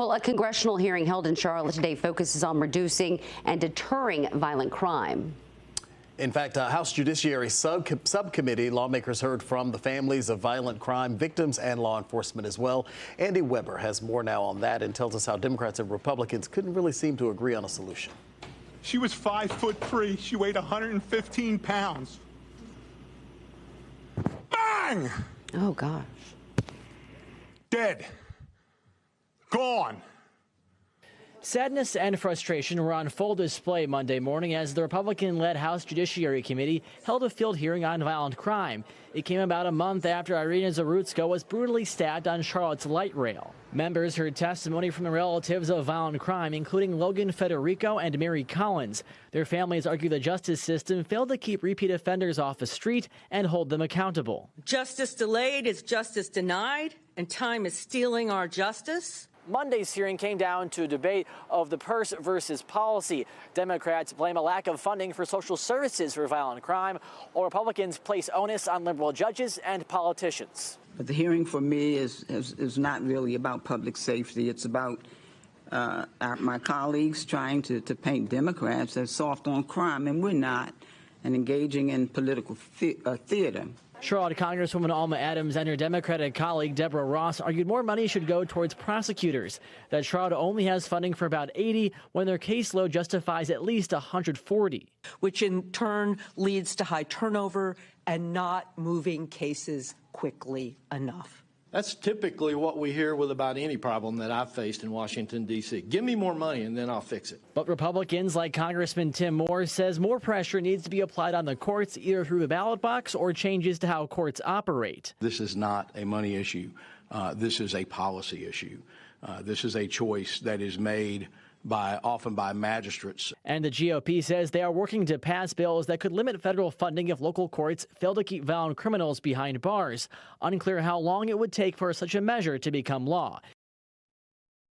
Well, a congressional hearing held in Charlotte today focuses on reducing and deterring violent crime. In fact, House Judiciary Subcommittee lawmakers heard from the families of violent crime victims and law enforcement as well. Andy Weber has more now on that and tells us how Democrats and Republicans couldn't really seem to agree on a solution. She was 5'3". She weighed 115 pounds. Bang! Oh, gosh. Dead. Gone. Sadness and frustration were on full display Monday morning as the Republican-led House Judiciary Committee held a field hearing on violent crime. It came about a month after Irina Zarutska was brutally stabbed on Charlotte's light rail. Members heard testimony from the relatives of violent crime, including Logan Federico and Mary Collins. Their families argue the justice system failed to keep repeat offenders off the street and hold them accountable. Justice delayed is justice denied, and time is stealing our justice. Monday's hearing came down to a debate of the purse versus policy. Democrats blame a lack of funding for social services for violent crime, while Republicans place onus on liberal judges and politicians. But the hearing for me is not really about public safety. It's about my colleagues trying to paint Democrats as soft on crime, and we're not, and engaging in political theater. Charlotte Congresswoman Alma Adams and her Democratic colleague Deborah Ross argued more money should go towards prosecutors, that Charlotte only has funding for about 80 when their caseload justifies at least 140. Which in turn leads to high turnover and not moving cases quickly enough. That's typically what we hear with about any problem that I've faced in Washington, D.C. Give me more money and then I'll fix it. But Republicans like Congressman Tim Moore says more pressure needs to be applied on the courts, either through the ballot box or changes to how courts operate. This is not a money issue. This is a policy issue. This is a choice that is made often by magistrates. And the GOP says they are working to pass bills that could limit federal funding if local courts fail to keep violent criminals behind bars. Unclear how long it would take for such a measure to become law.